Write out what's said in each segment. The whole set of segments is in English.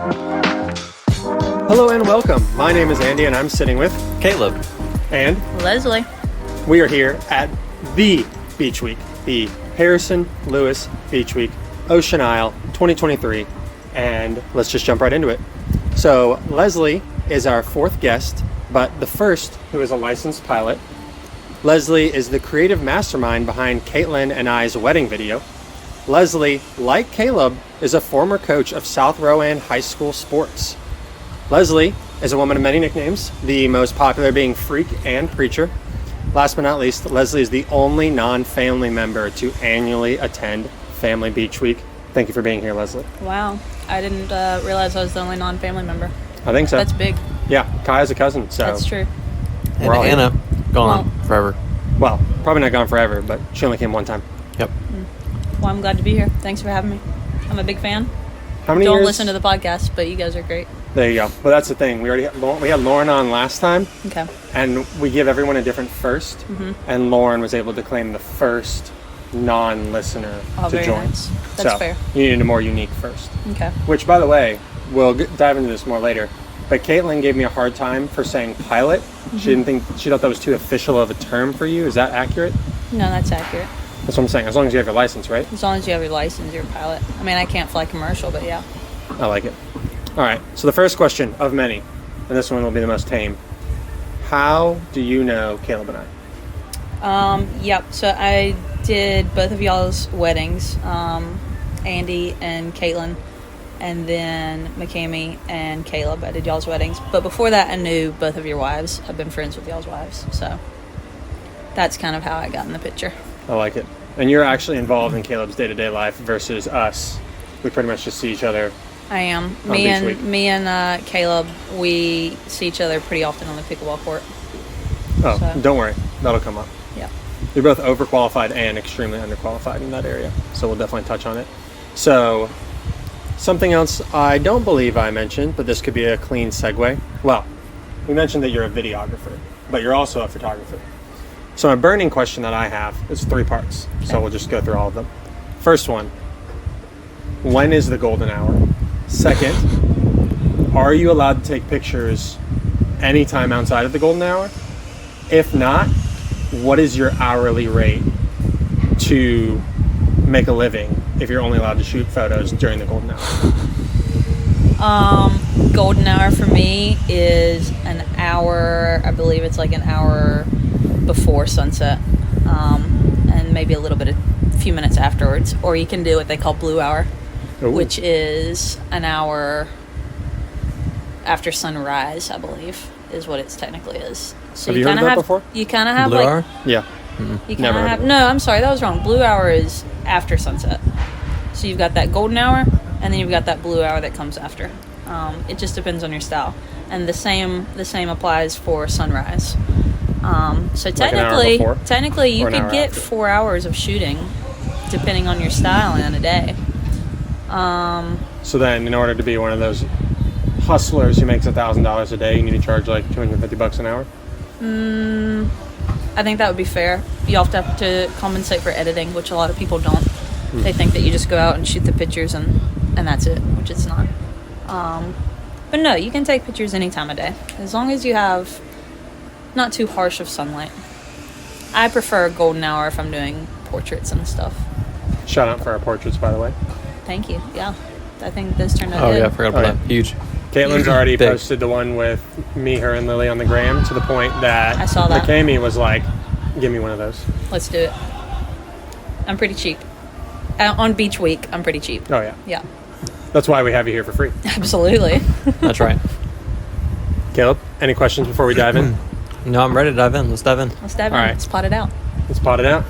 Hello and welcome. My name is Andy and I'm sitting with Caleb. and Leslie. we are here at the Beach Week, the Harrison Lewis Beach Week, Ocean Isle 2023, and let's just jump right into it. So Leslie is our fourth guest, but the first who is a licensed pilot. Leslie is the creative mastermind behind Caitlin and I's wedding video. Leslie, like Caleb, is a former coach of South Rowan High School sports. Leslie is a woman of many nicknames, the most popular being Freak and Preacher. Last but not least, Leslie is the only non-family member to annually attend Family Beach Week. Thank you for being here, Leslie. Wow. I didn't realize I was the only non-family member. I think so. That's big. Yeah, Kai's a cousin, so. That's true. And We're all Anna, gone Well- forever. Well, probably not gone forever, but she only came one time. Yep. Well, I'm glad to be here. Thanks for having me. I'm a big fan. How many Don't years? listen to the podcast, but you guys are great. There you go. Well, that's the thing. We had Lauren on last time, Okay. and we give everyone a different first, and Lauren was able to claim the first non-listener Oh, to very join. nice. That's So, fair. You needed a more unique first. Okay. Which, by the way, we'll dive into this more later. But Caitlin gave me a hard time for saying pilot. She thought that was too official of a term for you. Is that accurate? No, that's accurate. That's what I'm saying. As long as you have your license, right? As long as you have your license, you're a pilot. I mean, I can't fly commercial, but yeah. I like it. All right. So the first question of many, and this one will be the most tame. How do you know Caleb and I? Yep. So I did both of y'all's weddings, Andy and Caitlin, and then McCamey and Caleb. I did y'all's weddings. But before that, I knew both of your wives. I've been friends with y'all's wives. So that's kind of how I got in the picture. I like it. And you're actually involved in Caleb's day-to-day life versus us. We pretty much just see each other. I am. On Beach Week. Me and Caleb, we see each other pretty often on the pickleball court. Oh, So- don't worry. That'll come up. Yeah. You're both overqualified and extremely underqualified in that area. So we'll definitely touch on it. So something else I don't believe I mentioned, but this could be a clean segue. Well, we mentioned that you're a videographer, but you're also a photographer. So my burning question that I have is 3 parts. So Okay. we'll just go through all of them. First one, when is the golden hour? Second, are you allowed to take pictures anytime outside of the golden hour? If not, what is your hourly rate to make a living if you're only allowed to shoot photos during the golden hour? Golden hour for me is an hour. I believe it's like an hour before sunset, and maybe a few minutes afterwards. Or you can do what they call blue hour, Ooh. which is an hour after sunrise. I believe is what it technically is. So Have you heard of that before? You kind of have Blue like hour? Yeah. you Never kind heard of have. of it. No, I'm sorry, that was wrong. Blue hour is after sunset. So you've got that golden hour, and then you've got that blue hour that comes after. It just depends on your style, and the same applies for sunrise. So Like an hour before? technically, you Or an could hour get after? 4 hours of shooting, depending on your style in a day. So then in order to be one of those hustlers who makes $1,000 a day, you need to charge like $250 an hour? I think that would be fair. You have to compensate for editing, which a lot of people don't. They think that you just go out and shoot the pictures and that's it, which it's not. But no, you can take pictures any time of day, as long as you have not too harsh of sunlight. I prefer golden hour if I'm doing portraits and stuff. Shout out for our portraits, by the way. Thank you. Yeah, I think those turned out Oh, good. yeah, I forgot about Oh, yeah. that. Huge. Caitlin's already Big. posted the one with me, her, and Lily on the gram to the point that I saw that. McCamey was like, give me one of those. Let's do it. I'm pretty cheap. On beach week, I'm pretty cheap. Oh, yeah. Yeah, That's why we have you here for free. absolutely. That's right. Caleb, any questions before we dive in? No, I'm ready to dive in. Let's dive in. Let's dive in. All right. Let's pot it out. Let's pod it out.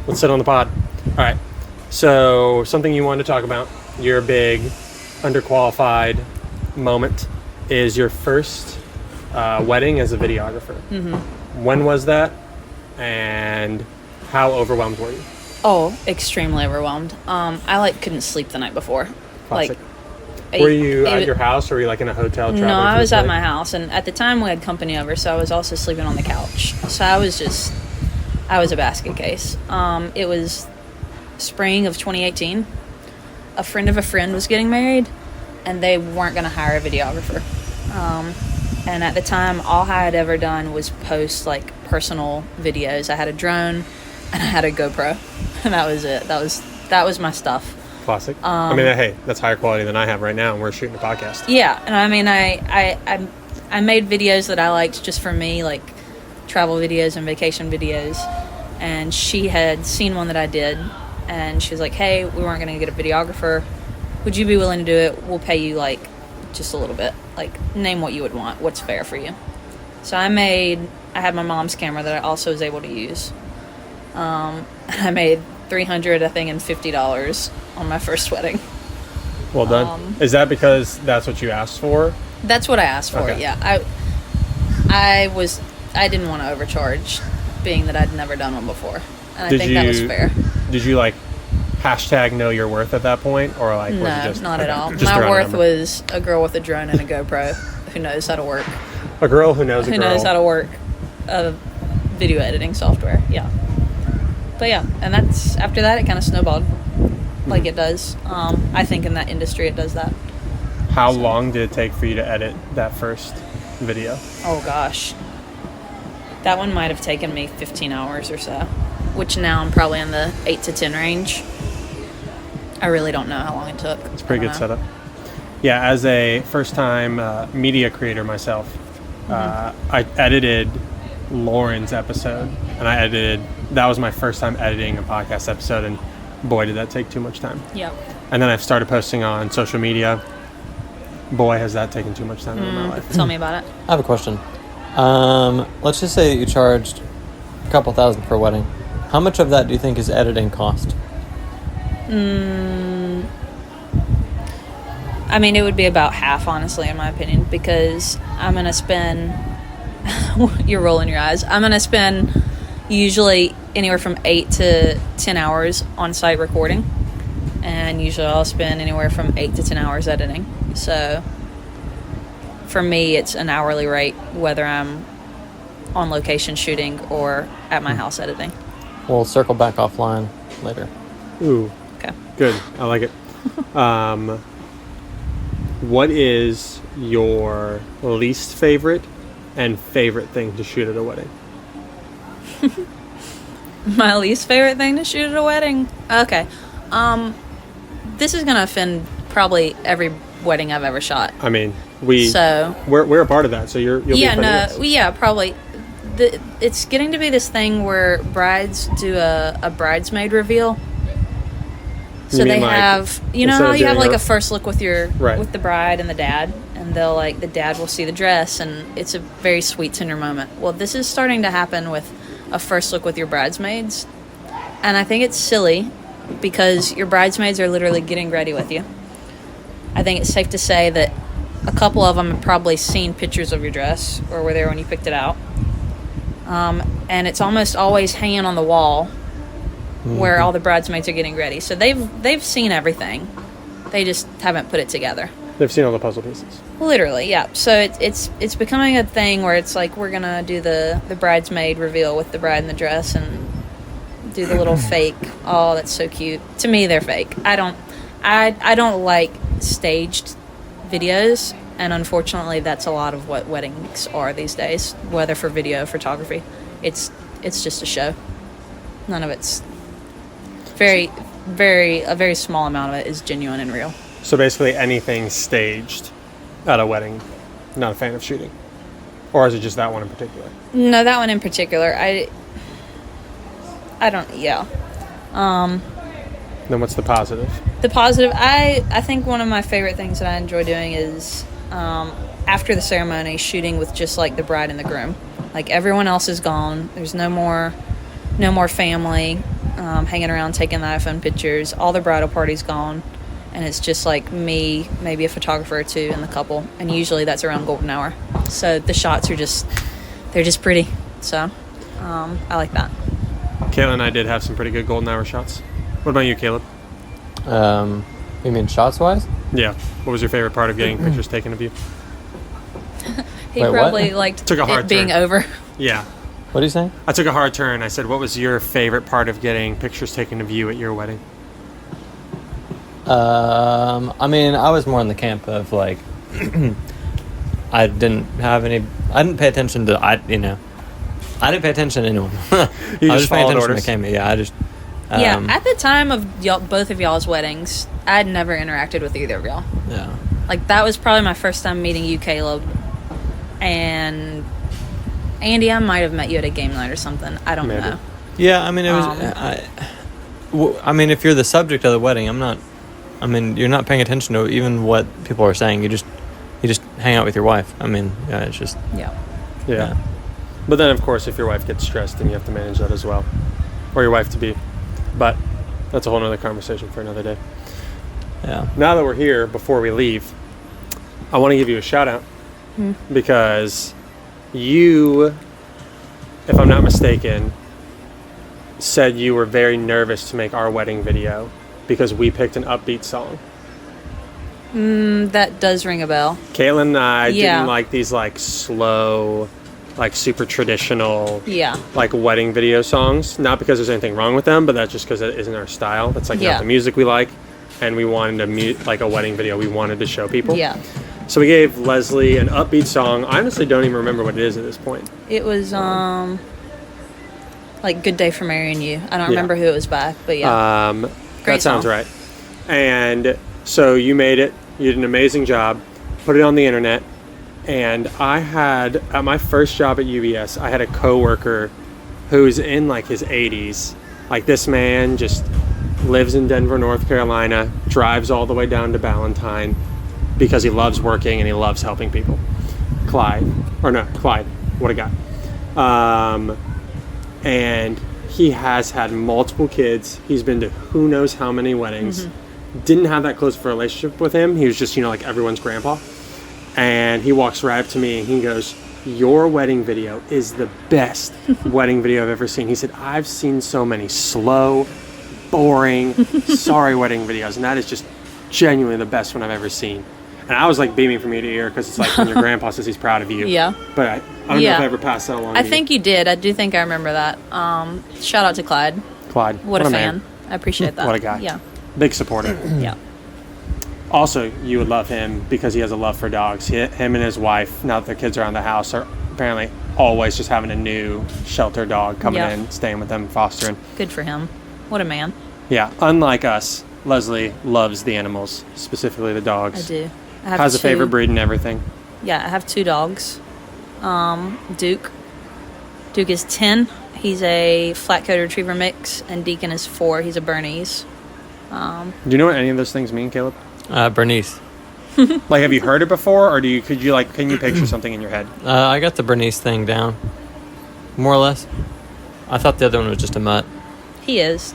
Let's sit on the pod. All right. So something you wanted to talk about, your big underqualified moment is your first wedding as a videographer. Mm-hmm. When was that? And how overwhelmed were you? Oh, extremely overwhelmed. I couldn't sleep the night before. Classic. Like, Were you at it- your house or were you like in a hotel traveling? No, for I this was at wedding? my house, and at the time we had company over, so I was also sleeping on the couch. So I was a basket case. It was spring of 2018. A friend of a friend was getting married, and they weren't going to hire a videographer. And at the time, all I had ever done was post like personal videos. I had a drone and I had a GoPro, and that was it. That was my stuff. Classic. I mean, hey, that's higher quality than I have right now, and we're shooting a podcast. Yeah, and I mean, I made videos that I liked just for me, like travel videos and vacation videos. And she had seen one that I did, and she was like, "Hey, we weren't going to get a videographer. Would you be willing to do it? We'll pay you like just a little bit. Like, name what you would want. What's fair for you?" So I had my mom's camera that I also was able to use. I made $350 on my first wedding. Well done. Is that because that's what you asked for? That's what I asked for. Okay. Yeah, I didn't want to overcharge, being that I'd never done one before, and I think that was fair. Did you like hashtag know your worth at that point, or like was it No, just, not at all. just My around a worth number? was a girl with a drone and a GoPro who knows how to work. A girl who knows a Who girl. knows how to work video editing software. Yeah. But yeah, and that's after that it kind of snowballed, like it does. I think in that industry it does that. How long did it take for you to edit that first video? Oh gosh, that one might have taken me 15 hours or so, which now I'm probably in the 8 to 10 range. I really don't know how long it took. It's a pretty good setup. Yeah, as a first-time media creator myself, I edited Lauren's episode, and that was my first time editing a podcast episode, and boy, did that take too much time. Yep. And then I've started posting on social media. Boy, has that taken too much time in my life. Tell me about it. I have a question. Let's just say you charged a couple $1,000 for a wedding. How much of that do you think is editing cost? I mean, it would be about half, honestly, in my opinion, because I'm going to spend... You're rolling your eyes. I'm going to spend usually anywhere from 8 to 10 hours on site recording, and usually I'll spend anywhere from 8 to 10 hours editing. So for me, it's an hourly rate, whether I'm on location shooting or at my house editing. We'll circle back offline later. Ooh, Okay. good. I like it. What is your least favorite and favorite thing to shoot at a wedding? My least favorite thing to shoot at a wedding? Okay. This is going to offend probably every wedding I've ever shot. I mean, So we're a part of that, so you'll be offending us. Yeah, probably. It's getting to be this thing where brides do a bridesmaid reveal. So You they mean like, have, you know instead how of you have doing like a- a first look with Right. with the bride and the dad, and they'll like the dad will see the dress, and it's a very sweet, tender moment. Well, this is starting to happen with a first look with your bridesmaids, and I think it's silly because your bridesmaids are literally getting ready with you. I think it's safe to say that a couple of them have probably seen pictures of your dress or were there when you picked it out. And it's almost always hanging on the wall where all the bridesmaids are getting ready. So they've seen everything. They just haven't put it together. They've seen all the puzzle pieces. Literally, yeah. So it's becoming a thing where it's like we're gonna do the bridesmaid reveal with the bride in the dress and do the little fake. Oh, that's so cute. To me, they're fake. I don't like staged videos, and unfortunately, that's a lot of what weddings are these days. Whether for video, photography, it's just a show. None of it's a very small amount of it is genuine and real. So basically anything staged at a wedding, not a fan of shooting? Or is it just that one in particular? No, that one in particular. I don't, yeah. Then what's the positive? The positive, I think one of my favorite things that I enjoy doing is after the ceremony, shooting with just like the bride and the groom. Like everyone else is gone. There's no more family hanging around taking the iPhone pictures. All the bridal party's gone. And it's just like me, maybe a photographer or two, and the couple. And usually that's around golden hour. So the shots are they're just pretty. So I like that. Kayla and I did have some pretty good golden hour shots. What about you, Caleb? You mean shots wise? Yeah. What was your favorite part of getting pictures taken of you? He Wait, what? probably liked Took a hard it being turn. over. Yeah. What are you saying? I took a hard turn. I said, what was your favorite part of getting pictures taken of you at your wedding? I mean, I was more in the camp of like, I didn't pay attention to, I didn't pay attention to anyone. You I was just paying followed attention orders? to Cami. Yeah, I just, Yeah, at the time of both of y'all's weddings, I had never interacted with either of y'all. yeah. Like, that was probably my first time meeting you, Caleb. And Andy, I might have met you at a game night or something. I don't Maybe. know. Yeah, I mean, it was, I mean, if you're the subject of the wedding, you're not paying attention to even what people are saying. You just hang out with your wife. I mean, yeah, it's just, Yeah. Yeah. But then, of course, if your wife gets stressed, then you have to manage that as well. Or your wife to be. But that's a whole other conversation for another day. yeah. Now that we're here, before we leave, I want to give you a shout out because you, if I'm not mistaken, said you were very nervous to make our wedding video because we picked an upbeat song. That does ring a bell. Caitlin and I Yeah. didn't like these like slow, like super traditional Yeah. like wedding video songs. Not because there's anything wrong with them, but that's just because it isn't our style. That's like Yeah. not the music we like. And we wanted to like a wedding video we wanted to show people. Yeah. So we gave Leslie an upbeat song. I honestly don't even remember what it is at this point. It was, like, Good Day for Marrying You. I don't Yeah. remember who it was by, but yeah. That Great sounds song. right. And so you made it. You did an amazing job. Put it on the internet. And I had, at my first job at UBS, I had a coworker who's in like his 80s. Like this man just lives in Denver, North Carolina, drives all the way down to Ballantyne because he loves working and he loves helping people. Clyde. What a guy. And he has had multiple kids. He's been to who knows how many weddings. Didn't have that close of a relationship with him. He was just, like everyone's grandpa. And he walks right up to me and he goes, "Your wedding video is the best wedding video I've ever seen." He said, "I've seen so many slow, boring, sorry wedding videos, and that is just genuinely the best one I've ever seen." And I was like beaming from ear to ear because it's like when your grandpa says he's proud of you. Yeah. But I don't know if I ever passed that along I to think you did. I do think I remember that. Shout out to Clyde. Clyde. What a man. fan. I appreciate that. What a guy. Yeah. Big supporter. Yeah. Also, you would love him because he has a love for dogs. Him and his wife, now that their kids are around the house, are apparently always just having a new shelter dog coming Yeah. in, staying with them, fostering. Good for him. What a man. Yeah, unlike us, Leslie loves the animals, specifically the I dogs. do. I have Has a two- favorite breed and everything. Yeah, I have 2 dogs. Duke. Duke is 10. He's a flat-coated retriever mix, and Deacon is 4. He's a Bernese. Do you know what any of those things mean, Caleb? Bernice. Like, have you heard it before, or can you picture something in your head? I got the Bernice thing down, more or less. I thought the other one was just a mutt, He is.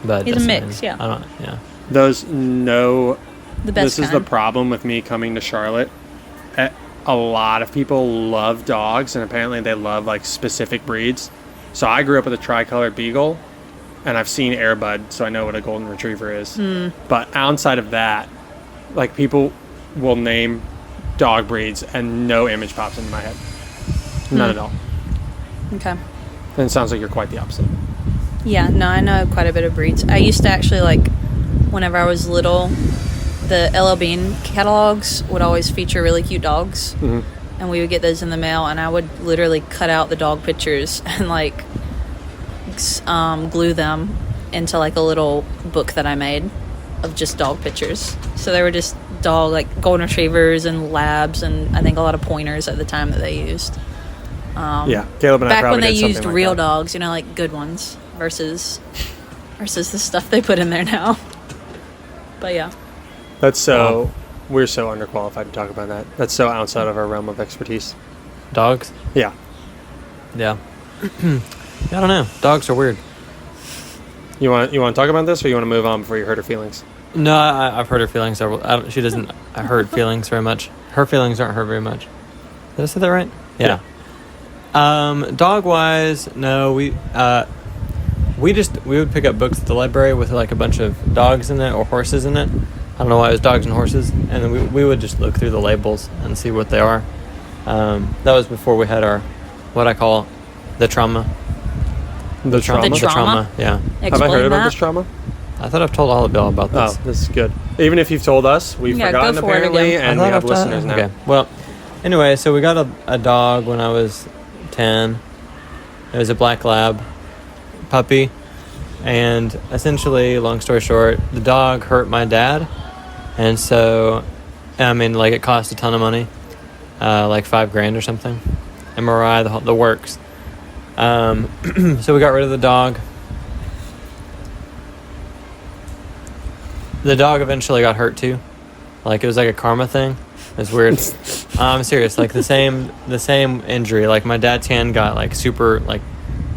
but He's a that's mix, fine. yeah. Yeah. Those no. The best This is kind. the problem with me coming to Charlotte. A lot of people love dogs, and apparently they love like specific breeds. So I grew up with a tricolored beagle, and I've seen Airbud, so I know what a golden retriever is. But outside of that, like people will name dog breeds, and no image pops into my head. None at all. Okay. And it sounds like you're quite the opposite. Yeah, no, I know quite a bit of breeds. I used to actually, like, whenever I was little, the L.L. Bean catalogs would always feature really cute dogs. Mhm. And we would get those in the mail, and I would literally cut out the dog pictures and, like, glue them into, like, a little book that I made of just dog pictures. So they were just like, golden retrievers and labs, and I think a lot of pointers at the time that they used. Yeah, Caleb and I Back probably when they did something used like real that. dogs, like good ones versus the stuff they put in there now. But yeah. That's so. We're so underqualified to talk about that. That's so outside of our realm of expertise. Dogs? Yeah. Yeah. I don't know. Dogs are weird. You want to talk about this, or you want to move on before you hurt her feelings? No, I've hurt her feelings. She doesn't hurt feelings very much. Her feelings aren't hurt very much. Did I say that right? Yeah. Dog wise, no, we would pick up books at the library with like a bunch of dogs in it or horses in it. I don't know why it was dogs and horses, and then we would just look through the labels and see what they are. That was before we had our what I call the trauma. The trauma. The trauma? Yeah. Have I heard Explain about that. this trauma? I thought I've told all of y'all about this. Oh, this is good. Even if you've told us, we've Yeah, forgotten go for it apparently, again. and I we thought have I've done- listeners now. Okay. Well, anyway, so we got a dog when I was 10. It was a black lab puppy. And essentially, long story short, the dog hurt my dad. And so, I mean, like, it cost a ton of money. Like $5,000 or something. MRI, the works. So we got rid of the dog. The dog eventually got hurt too. Like, it was like a karma thing. It's weird. I'm serious. Like the same injury. Like, my dad's hand got like super, like,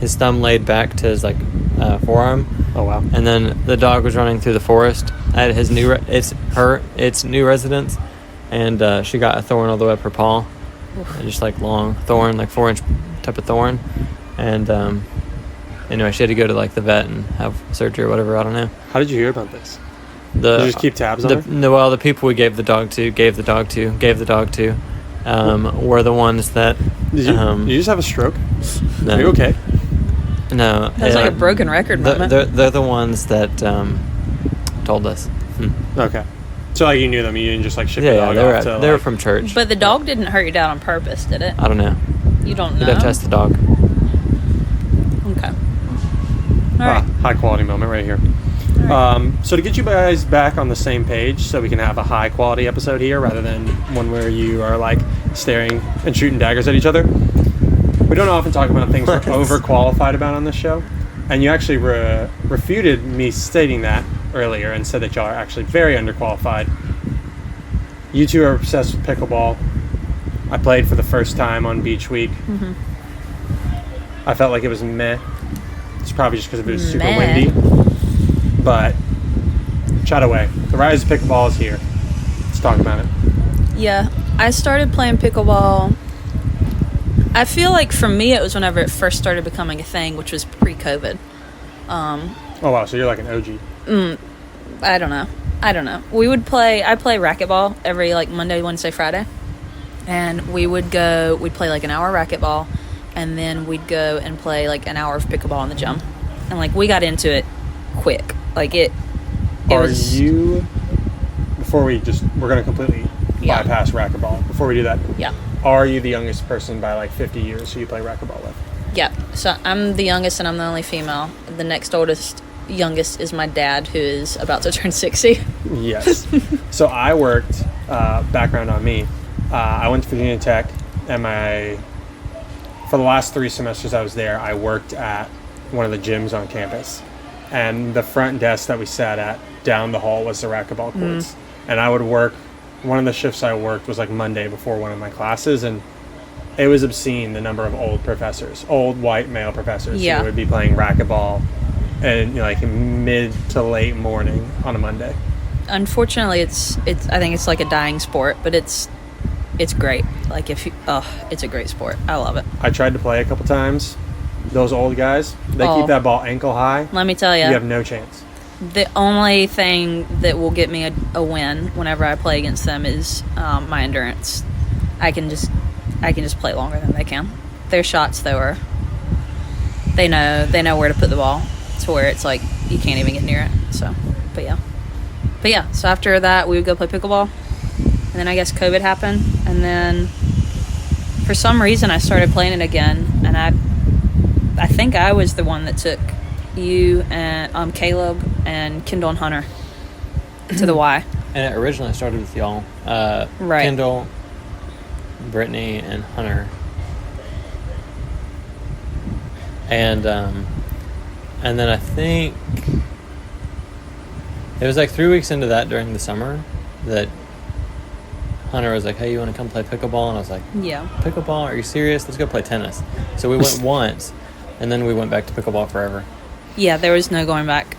his thumb laid back to his like forearm. Oh wow. And then the dog was running through the forest at his its new residence, and she got a thorn all the way up her paw. And just like long thorn, like 4-inch type of thorn. And anyway, she had to go to like the vet and have surgery or whatever. I don't know. How did you hear about this? The Did you just keep tabs on her? well, the people we gave the dog to were the ones that. Did you just have a stroke? No. Are you okay? No, That's like a broken record moment. They're the ones that told us. Okay. So like you knew them, you didn't just like ship Yeah, the dog off to they were like- from church. But the dog didn't hurt your dad on purpose, did it? I don't know. You don't know. You'd have to test the dog. Okay. All right. high quality moment right here. So to get you guys back on the same page so we can have a high quality episode here rather than one where you are like staring and shooting daggers at each other, we don't often talk about things we're overqualified about on this show. And you actually refuted me stating that earlier and said that y'all are actually very underqualified. You two are obsessed with pickleball. I played for the first time on beach week. Mm-hmm. I felt like it was meh. It's probably just because it was super Meh. windy. But chat away. The rise of pickleball is here. Let's talk about it. Yeah, I started playing pickleball. I feel like for me it was whenever it first started becoming a thing, which was pre-COVID. Oh wow, so you're like an OG. I don't know. I play racquetball every like Monday, Wednesday, Friday. And we'd play like an hour racquetball, and then we'd go and play like an hour of pickleball in the gym. And like we got into it quick. Like it was. we're going to completely Yeah. bypass racquetball. Before we do that, Yeah. are you the youngest person by like 50 years who you play racquetball with? Yeah. So I'm the youngest and I'm the only female. The next youngest is my dad, who is about to turn 60. Yes. So I worked, background on me, I went to Virginia Tech, and for the last 3 semesters I was there, I worked at one of the gyms on campus. And the front desk that we sat at down the hall was the racquetball courts. And I would work, one of the shifts I worked was like Monday before one of my classes, and it was obscene the number of old white male professors Yeah. who would be playing racquetball and like mid to late morning on a Monday. Unfortunately, it's I think it's like a dying sport, but it's great. Like it's a great sport. I love it. I tried to play a couple times. Those old guys, they Oh. keep that ball ankle high. Let me tell you, You have no chance. the only thing that will get me a win whenever I play against them is my endurance. I can just play longer than they can. Their shots, though, they know where to put the ball to where it's like you can't even get near it. So, but yeah. So after that, we would go play pickleball, and then I guess COVID happened, and then for some reason I started playing it again, and I think I was the one that took you and Caleb and Kendall and Hunter to the Y. And it originally started with y'all. Right. Kendall, Brittany, and Hunter. And then I think it was like 3 weeks into that during the summer that Hunter was like, "Hey, you want to come play pickleball?" And I was like, Yeah. "Pickleball? Are you serious? Let's go play tennis." So we went once, and then we went back to pickleball forever. Yeah, there was no going back.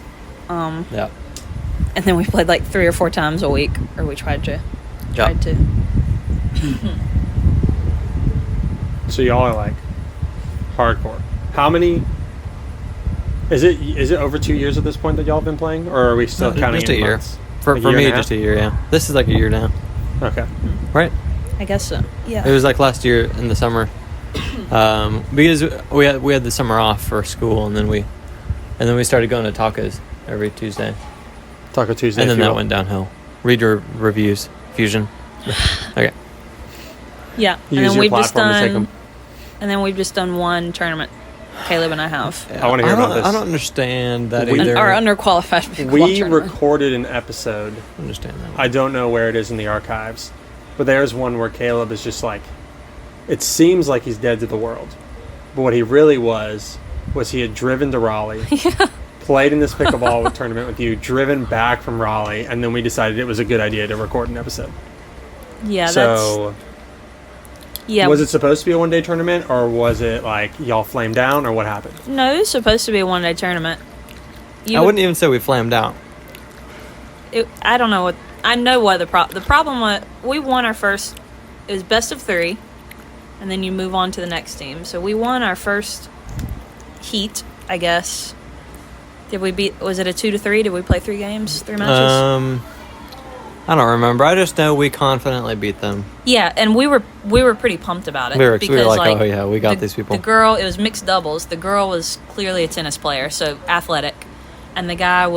Yeah. And then we played like 3 or 4 times a week, or we tried to. So y'all are like hardcore. How many? Is it over 2 years at this point that y'all have been playing, or are we still counting just a in year? months? For year me, and a just half? a year. Yeah. This is like a year now, Okay. right? I guess so. Yeah. It was like last year in the summer, because we had the summer off for school, and then we started going to tacos every Tuesday. Taco Tuesday. And then if you that will. went downhill. Read your reviews, Fusion. Okay. Yeah, Use and then your we've just platform to take done, 'em. and then we've just done one tournament. Caleb and I have I wanna hear about this. I don't understand that We- either. our underqualified pickleball We tournament. recorded an episode. understand that. I don't know where it is in the archives, but there's one where Caleb is just like, it seems like he's dead to the world, but what he really was he had driven to Raleigh, played in this pickleball tournament with you, driven back from Raleigh, and then we decided it was a good idea to record an episode. Yeah, So, yeah. was it supposed to be a one-day tournament, or was it like y'all flamed down, or what happened? No, it was supposed to be a one-day tournament. I wouldn't even say we flamed out. I don't know what. I know what the problem was. We won our first. It was best of 3, and then you move on to the next team. So we won our first heat, I guess. Did we beat? Was it a 2-3? Did we play 3 games, 3 matches? I don't remember. I just know we confidently beat them. Yeah, and we were pretty pumped about it. We were because, like, oh yeah, we got these people. The girl, it was mixed doubles. The girl was clearly a tennis player, so athletic, and the guy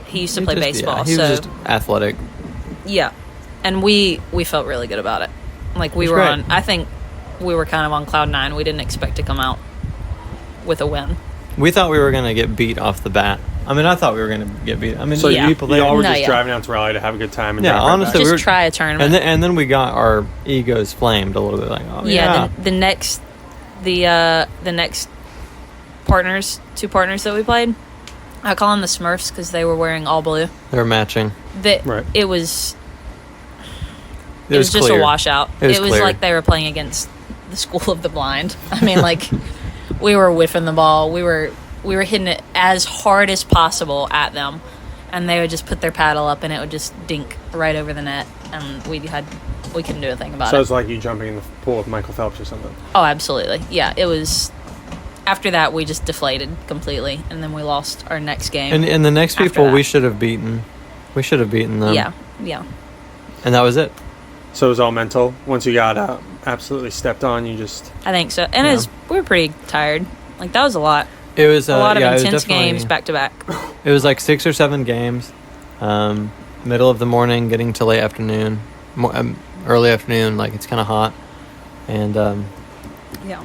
he used to play baseball. Yeah, he was just athletic. Yeah, and we felt really good about it. Like we were great. on. I think we were kind of on cloud 9. We didn't expect to come out with a win. We thought we were going to get beat off the bat. I mean, I thought we were going to get beat. I mean, So Yeah. people there. y'all were No, just yeah. driving out to Raleigh to have a good time. And Yeah, drive right honestly, back. we Just were- try a tournament. And then we got our egos flamed a little bit. Like, oh yeah, The next partners, 2 partners that we played, I call them the Smurfs because they were wearing all blue. they're matching. Right. It was It was just clear. a washout. It was clear. like they were playing against the School of the Blind. I mean, like we were whiffing the ball. We were hitting it as hard as possible at them, and they would just put their paddle up, and it would just dink right over the net, and we couldn't do a thing about So it. it's like you jumping in the pool with Michael Phelps or something. Oh, absolutely. Yeah, it was. After that, we just deflated completely, and then we lost our next game. And the next After people that. we should have beaten. We should have beaten them. yeah. And that was it. So it was all mental. Once you got absolutely stepped on, you just... I think so. And we were pretty tired. Like, that was a lot. It was A lot of yeah, it was intense definitely- games back to back. It was like 6 or 7 games. Middle of the morning, getting to late afternoon, early afternoon. Like it's kind of hot, and Yeah.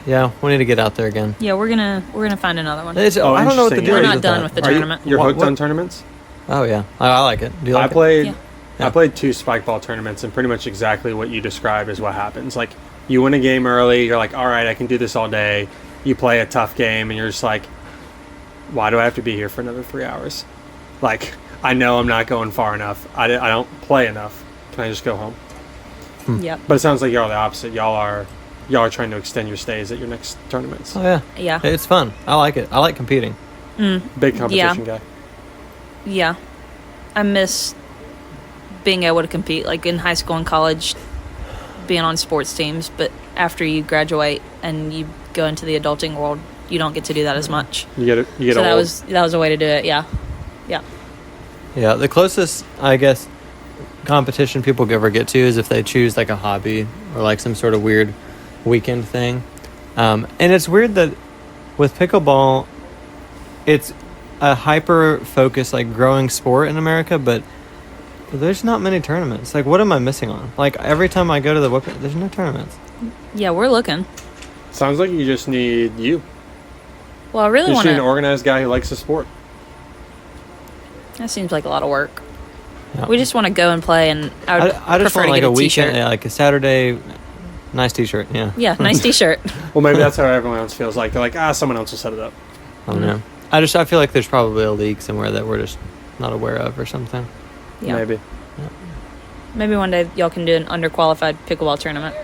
yeah, we need to get out there again. Yeah, we're gonna find another one. I don't know what the interesting. deal We're is not with done that. with the Are you, tournament. you're hooked What- on tournaments? Oh yeah, I like it. Do you like I played. Yeah. Yeah. I played 2 spike ball tournaments, and pretty much exactly what you described is what happens. Like you win a game early, you're like, all right, I can do this all day. You play a tough game, and you're just like, why do I have to be here for another 3 hours? Like I know I'm not going far enough. I don't play enough. Can I just go home? Yep. But it sounds like y'all are the opposite. Y'all are trying to extend your stays at your next tournaments. it? Oh yeah, Yeah. it's fun. I like it. I like competing. Big competition guy. Yeah. I miss being able to compete, like in high school and college, being on sports teams. But after you graduate and you go into the adulting world, you don't get to do that as much. You get So old. that was a way to do it. Yeah. Yeah. Yeah, the closest I guess competition people ever get to is if they choose like a hobby or like some sort of weird weekend thing. And it's weird that with pickleball, it's a hyper focused like growing sport in America, but there's not many tournaments. Like, what am I missing on? Like every time I go to the website, there's no tournaments. Yeah, we're looking. Sounds like you just need you. Well, I really You just want need an to. organized guy who likes the sport. That seems like a lot of work. Yeah. We just want to go and play, and I would I just prefer want to like get a a weekend, t-shirt. yeah, like a Saturday, nice t-shirt. Yeah. Yeah, nice t-shirt. Well, maybe that's how everyone else feels like. They're like, someone else will set it up. I don't know. I feel like there's probably a league somewhere that we're just not aware of or something. Yeah. Maybe. Maybe one day y'all can do an underqualified pickleball tournament.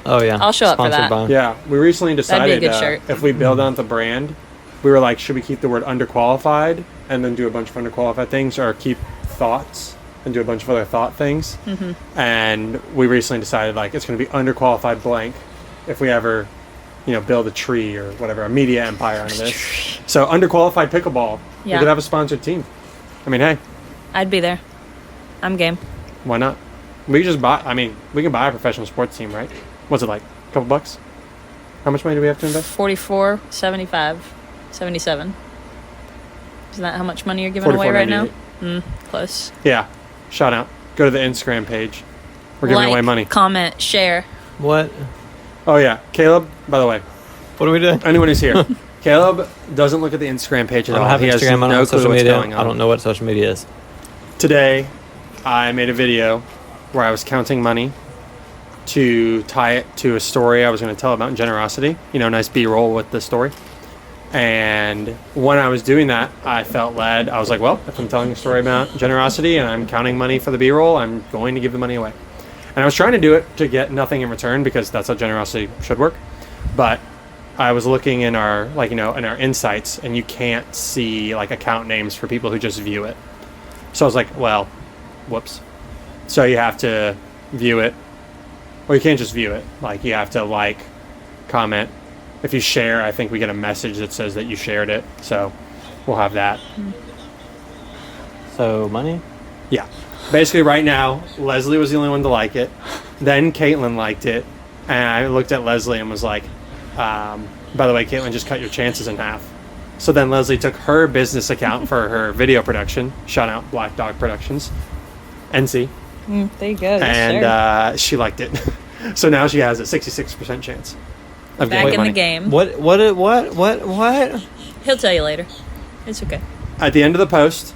Oh yeah. I'll show up for Sponsored that. by- Yeah, we recently decided good shirt. if we build on the brand, we were like, should we keep the word underqualified and then do a bunch of underqualified things, or keep thoughts and do a bunch of other thought things? Mm-hmm. And we recently decided like it's going to be underqualified blank if we ever, build a tree or whatever, a media empire out of this. So underqualified pickleball. We Yeah. could have a sponsored team. I mean, hey, I'd be there. I'm game. why not? We just buy. I mean, we can buy a professional sports team, right? What's it like? A couple bucks? How much money do we have to invest? 44, 75, 77. Isn't that how much money you're giving away right now? Close. Yeah. Shout out. Go to the Instagram page. We're giving away money. Comment, share. What? Oh, yeah. Caleb, by the way, What are we doing? anyone who's here, Caleb doesn't look at the Instagram page I at don't all. have He has Instagram. I don't no have clue social what's media. going on. I don't know what social media is. Today, I made a video where I was counting money to tie it to a story I was going to tell about generosity. You know, nice B-roll with the story. And when I was doing that, I felt led. I was like, well, if I'm telling a story about generosity and I'm counting money for the B-roll, I'm going to give the money away. And I was trying to do it to get nothing in return because that's how generosity should work. But I was looking in our, like, you know, in our insights, and you can't see like account names for people who just view it. So I was like, well, whoops. So you have to view it, or you can't just view it. Like, you have to like, comment. If you share, I think we get a message that says that you shared it. So we'll have that. So money? Yeah. Basically, right now, Leslie was the only one to like it. Then Caitlin liked it. And I looked at Leslie and was like, by the way, Caitlin, just cut your chances in half. So then Leslie took her business account for her video production. Shout out Black Dog Productions. NC. There you go. And she liked it. So now she has a 66% chance of Back getting in money. the game. What? He'll tell you later. It's okay. At the end of the post,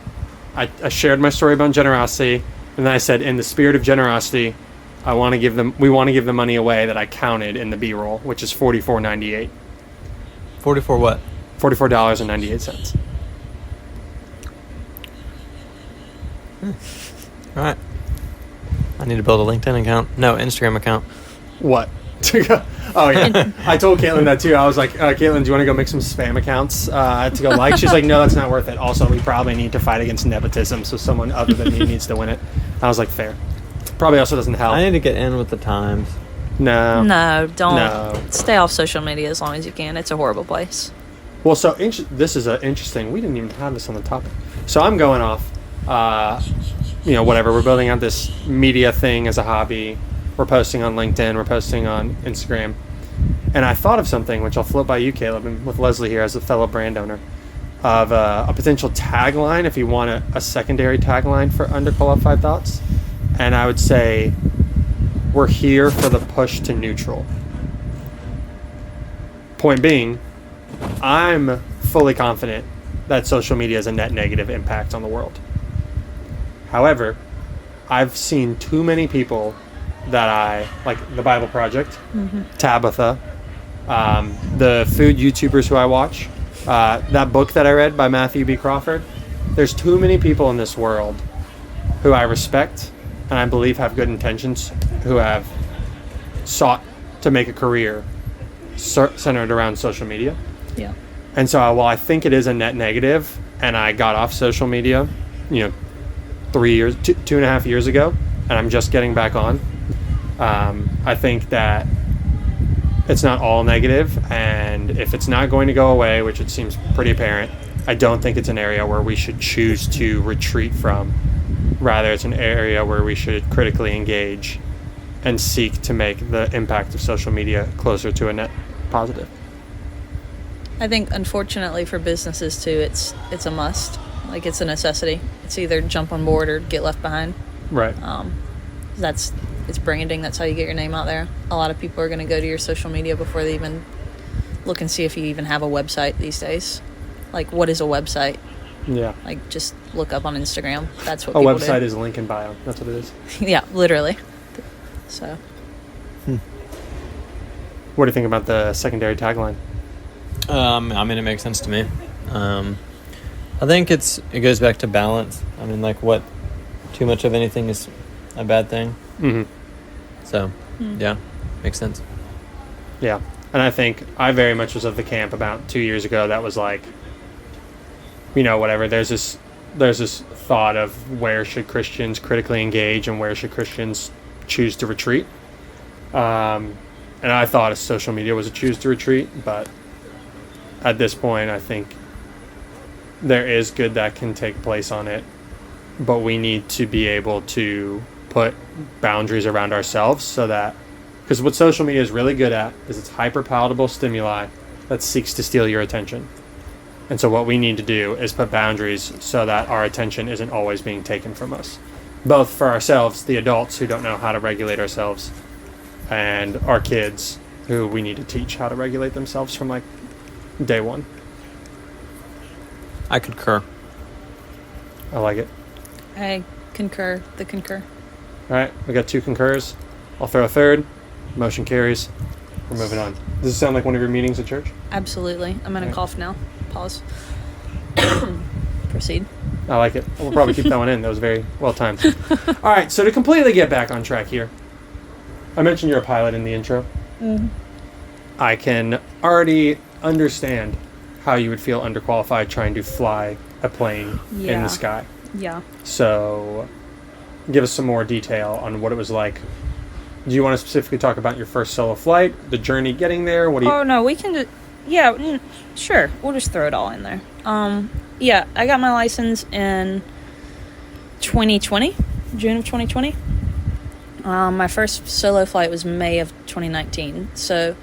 I shared my story about generosity, and then I said, in the spirit of generosity, we want to give the money away that I counted in the B-roll, which is $44.98. 44 what? $44.98. All right. I need to build a LinkedIn account. No, Instagram account. What? Oh, yeah. I told Caitlin that too. I was like, Caitlin, do you want to go make some spam accounts to go like? She's like, no, that's not worth it. Also, we probably need to fight against nepotism, so someone other than me needs to win it. I was like, fair. Probably also doesn't help. I need to get in with the times. No. No, don't. No. Stay off social media as long as you can. It's a horrible place. Well, so this is interesting. We didn't even have this on the topic. So I'm going off, whatever. We're building out this media thing as a hobby. We're posting on LinkedIn. We're posting on Instagram. And I thought of something, which I'll float by you, Caleb, and with Leslie here as a fellow brand owner, of a potential tagline, if you want a secondary tagline for Underqualified Thoughts. And I would say, we're here for the push to neutral. Point being, I'm fully confident that social media has a net negative impact on the world. However, I've seen too many people that I, like the Bible Project, Tabitha, the food YouTubers who I watch, that book that I read by Matthew B. Crawford. There's too many people in this world who I respect and I believe have good intentions, who have sought to make a career centered around social media. Yeah. And so while I think it is a net negative, and I got off social media, 2.5 years ago, and I'm just getting back on, I think that it's not all negative, and if it's not going to go away, which it seems pretty apparent, I don't think it's an area where we should choose to retreat from. Rather, it's an area where we should critically engage and seek to make the impact of social media closer to a net positive. I think, unfortunately for businesses too, it's a must. Like, it's a necessity. It's either jump on board or get left behind. Right. It's branding. That's how you get your name out there. A lot of people are going to go to your social media before they even look and see if you even have a website these days. Like, what is a website? Yeah. Like, just look up on Instagram. That's what A people website do. is link in bio. That's what it is. Yeah, literally. So. What do you think about the secondary tagline? It makes sense to me. I think it goes back to balance. I mean, like, what too much of anything is a bad thing. Mm-hmm. So, yeah, makes sense. Yeah. And I think I very much was of the camp about 2 years ago that was like, whatever. There's this thought of where should Christians critically engage and where should Christians choose to retreat. And I thought social media was a choose to retreat, but at this point, I think there is good that can take place on it, but we need to be able to put boundaries around ourselves so that, because what social media is really good at is it's hyper palatable stimuli that seeks to steal your attention. And so what we need to do is put boundaries so that our attention isn't always being taken from us, both for ourselves, the adults who don't know how to regulate ourselves, and our kids who we need to teach how to regulate themselves from like day one. I concur. I like it. I concur. The concur. All right, we got 2 concurs. I'll throw a third. Motion carries. We're moving on. Does it sound like one of your meetings at church? Absolutely. I'm gonna Okay. cough now. Pause. Proceed. I like it. We'll probably keep that one in. That was very well timed. All right, so to completely get back on track here, I mentioned you're a pilot in the intro. Mm-hmm. I can already understand how you would feel underqualified trying to fly a plane in Yeah. the sky. Yeah. So give us some more detail on what it was like. Do you want to specifically talk about your first solo flight, the journey getting there? What do you... Oh no, we can just sure. We'll just throw it all in there. Yeah, I got my license in 2020, June of 2020. My first solo flight was May of 2019. So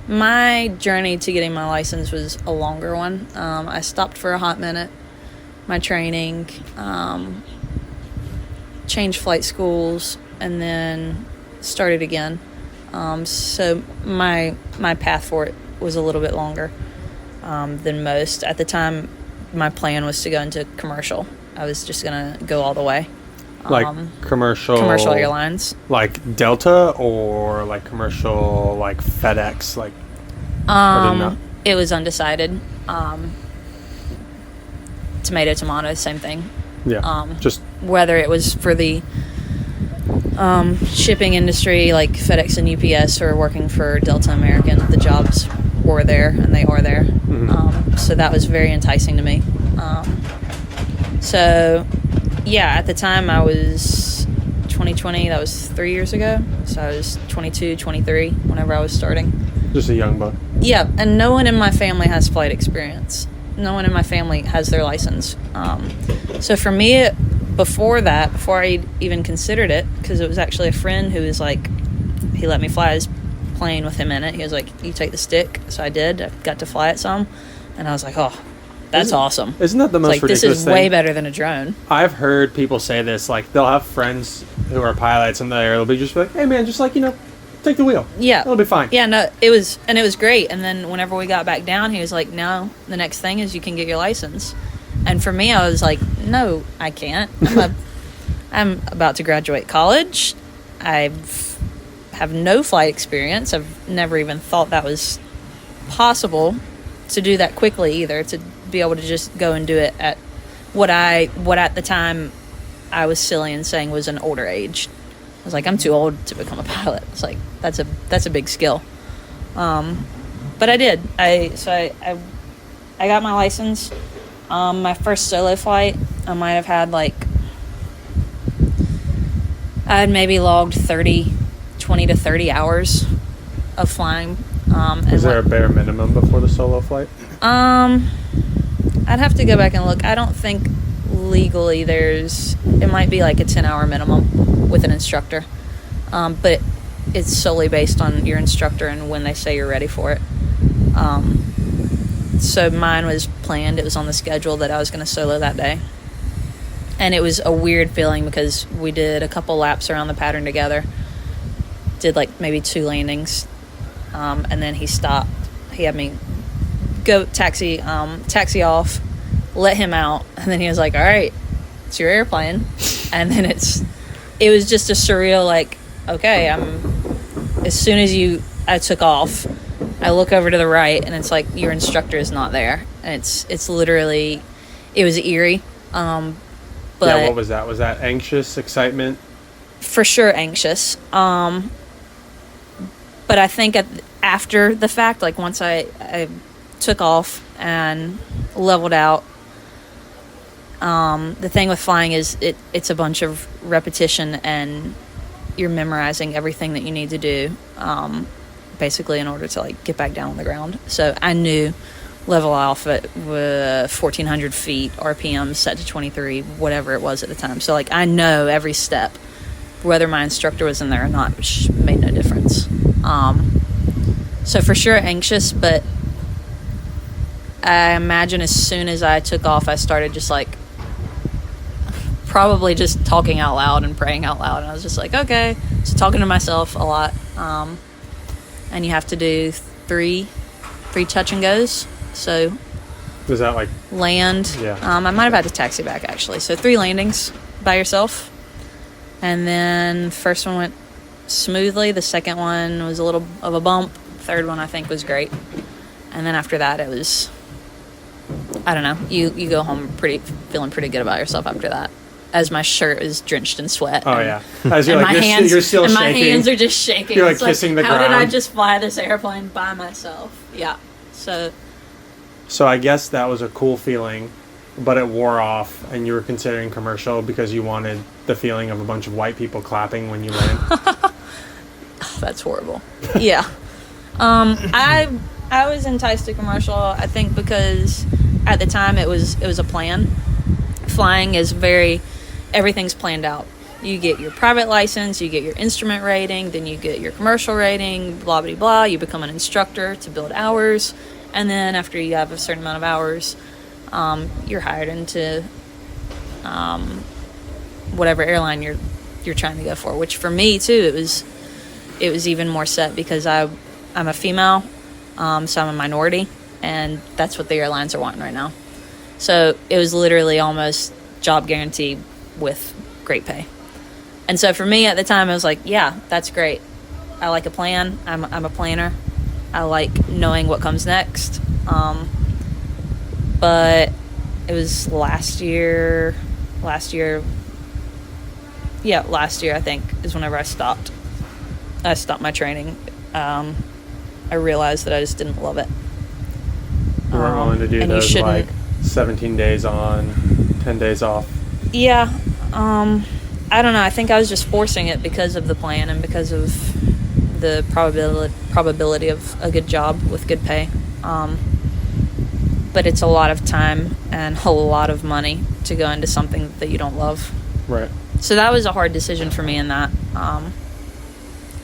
my journey to getting my license was a longer one. I stopped for a hot minute. My training, changed flight schools, and then started again. So my path for it was a little bit longer than most. At the time, my plan was to go into commercial. I was just gonna go all the way. Like commercial airlines. Like Delta or like commercial like FedEx, like or didn't know? It was undecided. Tomato, same thing. Yeah. Just Whether it was for the shipping industry like FedEx and UPS or working for Delta American, the jobs were there and they are there. Mm-hmm. So that was very enticing to me. So yeah, at the time I was 2020, that was 3 years ago. So I was 22, 23 whenever I was starting. just a young buck. Yeah, and no one in my family has flight experience. No one in my family has their license. So for me, before I even considered it, because it was actually a friend who was like, he let me fly his plane with him in it. He was like, you take the stick. So I did. I got to fly it some. And I was like, oh, that's awesome. Isn't that the most Like, ridiculous this is thing? way better than a drone. I've heard people say this, like they'll have friends who are pilots and they'll be just like, hey man, just like, take the wheel. Yeah. It'll be fine. Yeah, no, it was great. And then whenever we got back down, he was like, no, the next thing is you can get your license. And for me, I was like, no, I can't. I'm about to graduate college. I have no flight experience. I've never even thought that was possible to do that quickly either, to be able to just go and do it at what at the time I was silly in saying was an older age. I was like, I'm too old to become a pilot. It's like, that's a big skill. But I did. I got my license. My first solo flight, I might have had I had maybe logged 20 to 30 hours of flying. Is there a bare minimum before the solo flight? I'd have to go back and look. I don't think legally it might be like a 10-hour minimum with an instructor. But it's solely based on your instructor and when they say you're ready for it. So mine was planned. It was on the schedule that I was going to solo that day. And it was a weird feeling because we did a couple laps around the pattern together. Did maybe 2 landings. And then he stopped. He had me go taxi off, let him out. And then he was like, all right, it's your airplane. And then it was just a surreal, okay, as soon as I took off, I look over to the right and it's like your instructor is not there. And it's literally, it was eerie. But yeah, what was that? Was that anxious, excitement? For sure anxious. But I think after the fact, once I took off and leveled out, the thing with flying is it's a bunch of repetition and you're memorizing everything that you need to do, basically in order to get back down on the ground. So I knew level off at 1,400 feet, RPM set to 23, whatever it was at the time. So I know every step, whether my instructor was in there or not, which made no difference. So for sure anxious, but I imagine as soon as I took off, I started just like probably just talking out loud and praying out loud. And I was just like, okay. So talking to myself a lot. And you have to do three touch and goes. So Was that like land. Yeah. I might have had to taxi back actually. So 3 landings by yourself. And then first one went smoothly. The second one was a little of a bump. Third one I think was great. And then after that it was, I don't know, you go home feeling pretty good about yourself after that. As my shirt is drenched in sweat. Oh, yeah. As you're and like, my hands, you're still and shaking. my hands are just shaking. You're like It's kissing the how ground. did I just fly this airplane by myself? Yeah. So I guess that was a cool feeling, but it wore off, and you were considering commercial because you wanted the feeling of a bunch of white people clapping when you land. that's horrible. Yeah. I was enticed to commercial, I think, because at the time it was a plan. Flying is everything's planned out. You get your private license, you get your instrument rating, then you get your commercial rating, blah, blah, blah. You become an instructor to build hours. And then after you have a certain amount of hours, you're hired into whatever airline you're trying to go for. Which for me too, it was even more set because I'm a female, so I'm a minority, and that's what the airlines are wanting right now. So it was literally almost job guarantee with great pay. And so for me at the time, I was like, yeah, that's great. I like a plan. I'm a planner. I like knowing what comes next. But it was last year, I think, is whenever I stopped my training. I realized that I just didn't love it. You weren't willing to do those like 17 days on, 10 days off. Yeah. I don't know. I think I was just forcing it because of the plan and because of the probability of a good job with good pay. But it's a lot of time and a lot of money to go into something that you don't love. Right. So that was a hard decision for me in that.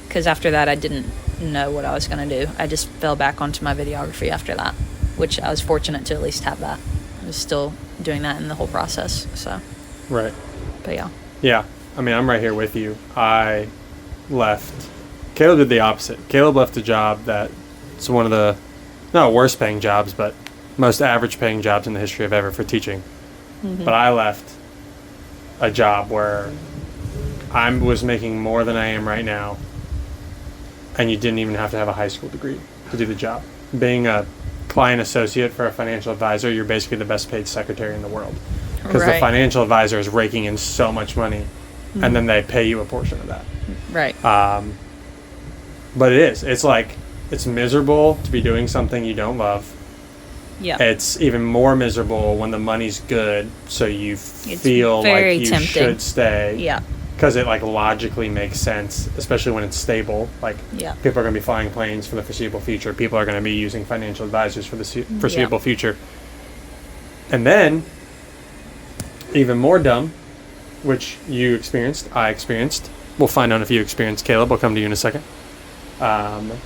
Because after that, I didn't know what I was going to do. I just fell back onto my videography after that, which I was fortunate to at least have that. I was still doing that in the whole process. So. Right. But yeah. Yeah. I mean, I'm right here with you. I left. Caleb did the opposite. Caleb left a job that's one of the, not worst paying jobs, but most average paying jobs in the history of ever for teaching. Mm-hmm. But I left a job where I was making more than I am right now, and you didn't even have to have a high school degree to do the job. Being a client associate for a financial advisor, you're basically the best paid secretary in the world. Because the financial advisor is raking in so much money, mm-hmm. and then they pay you a portion of that. Right. But it's like, it's miserable to be doing something you don't love. Yeah. It's even more miserable when the money's good, so you feel like you tempting. should stay. Yeah. Because it like logically makes sense, especially when it's stable. Like people are going to be flying planes for the foreseeable future. People are going to be using financial advisors for the foreseeable future. And then, even more dumb, which you experienced, I experienced. We'll find out if you experienced, Caleb. I'll come to you in a second. I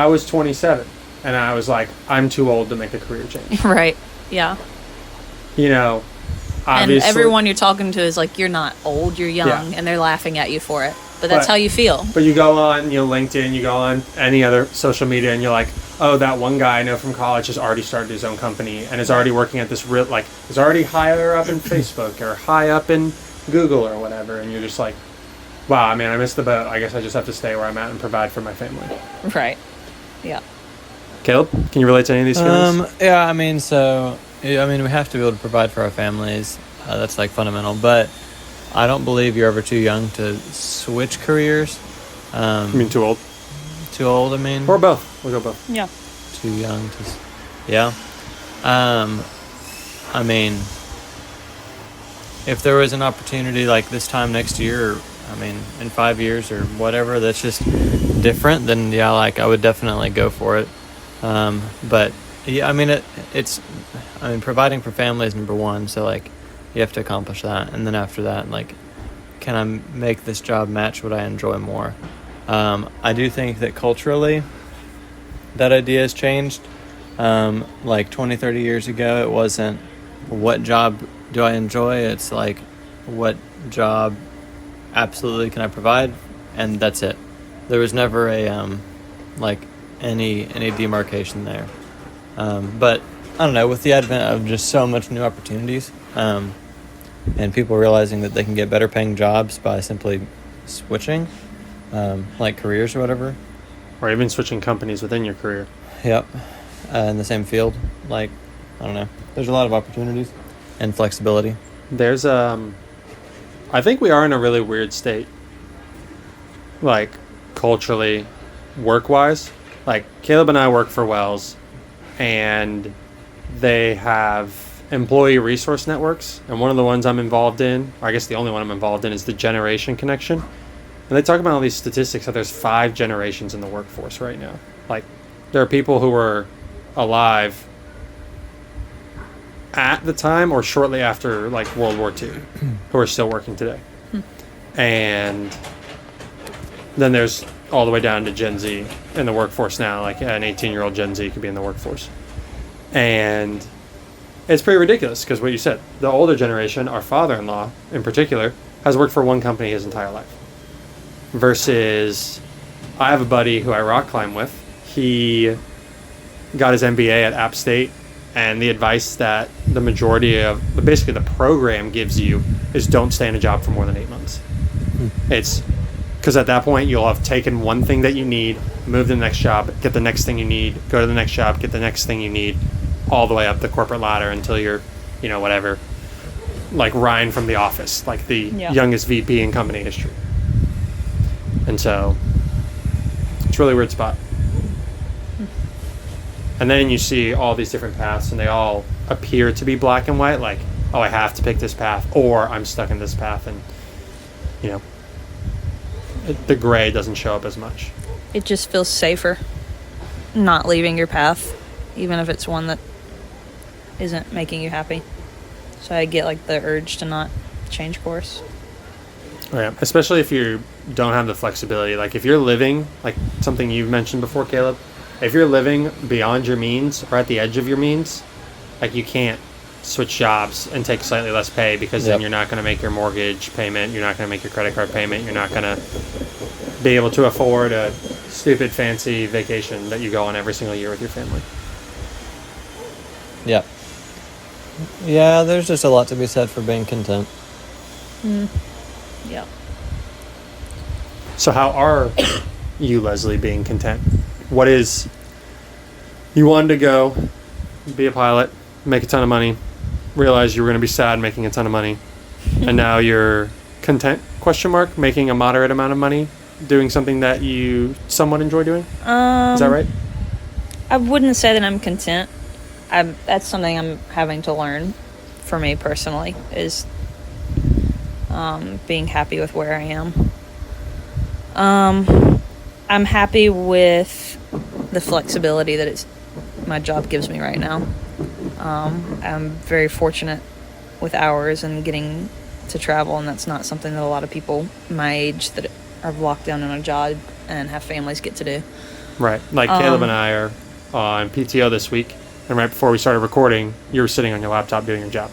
was 27, and I was like, I'm too old to make a career change. Right. Yeah. You know, obviously. And everyone you're talking to is like, you're not old, you're young, and they're laughing at you for it. But that's how you feel. But you go on, LinkedIn, you go on any other social media, and you're like, oh, that one guy I know from college has already started his own company and is already working at this is already higher up in Facebook or high up in Google or whatever. And you're just like, wow, I mean, I missed the boat. I guess I just have to stay where I'm at and provide for my family. Right. Yeah. Caleb, can you relate to any of these feelings? Yeah, I mean, we have to be able to provide for our families. That's like fundamental. But I don't believe you're ever too young to switch careers. You mean too old? Too old, I mean. Or both. We'll go both. Yeah. Too young to... Yeah. I mean, if there was an opportunity like this time next year, or, I mean, in 5 years or whatever, that's just different, then yeah, like I would definitely go for it. But yeah, I mean, providing for family is number one. So like, you have to accomplish that, and then after that, like, can I make this job match what I enjoy more? I do think that culturally, that idea has changed. Like 20, 30 years ago, it wasn't what job do I enjoy? It's like what job absolutely can I provide? And that's it. There was never a like any demarcation there. But I don't know, with the advent of just so much new opportunities, and people realizing that they can get better paying jobs by simply switching, like careers or whatever. Or even switching companies within your career. Yep. In the same field. Like, I don't know. There's a lot of opportunities and flexibility. There's, I think we are in a really weird state. Like, culturally, work-wise. Like, Caleb and I work for Wells, and they have employee resource networks, and one of the ones I'm involved in, or I guess the only one I'm involved in, is the Generation Connection. And they talk about all these statistics that there's 5 generations in the workforce right now. Like, there are people who were alive at the time or shortly after, like, World War II, who are still working today. And then there's all the way down to Gen Z in the workforce now. Like, an 18-year-old Gen Z could be in the workforce. And it's pretty ridiculous because what you said, the older generation, our father-in-law in particular, has worked for one company his entire life. Versus, I have a buddy who I rock climb with. He got his MBA at App State, and the advice that the majority of, basically the program gives you is don't stay in a job for more than 8 months. It's because at that point you'll have taken one thing that you need, move to the next job, get the next thing you need, go to the next job, get the next thing you need, all the way up the corporate ladder until you're, whatever, like Ryan from The Office, like the youngest VP in company history. And so it's a really weird spot. And then you see all these different paths, and they all appear to be black and white, like, oh, I have to pick this path, or I'm stuck in this path, and, the gray doesn't show up as much. It just feels safer not leaving your path, even if it's one that isn't making you happy. So I get, like, the urge to not change course. Oh, yeah, especially if you don't have the flexibility. Like, if you're living, like something you've mentioned before, Caleb, if you're living beyond your means or at the edge of your means, like, you can't switch jobs and take slightly less pay because then you're not going to make your mortgage payment, you're not going to make your credit card payment, you're not going to be able to afford a stupid fancy vacation that you go on every single year with your family. Yeah. Yeah, there's just a lot to be said for being content. Yeah. So how are you, Leslie, being content? What is, you wanted to go be a pilot, make a ton of money, realize you were going to be sad making a ton of money, and now you're content, making a moderate amount of money, doing something that you somewhat enjoy doing? Is that right? I wouldn't say that I'm content. That's something I'm having to learn for me personally, is being happy with where I am. I'm happy with the flexibility that my job gives me right now. I'm very fortunate with hours and getting to travel, and that's not something that a lot of people my age that are locked down in a job and have families get to do. Right. Like Caleb and I are on PTO this week, and right before we started recording, you were sitting on your laptop doing your job.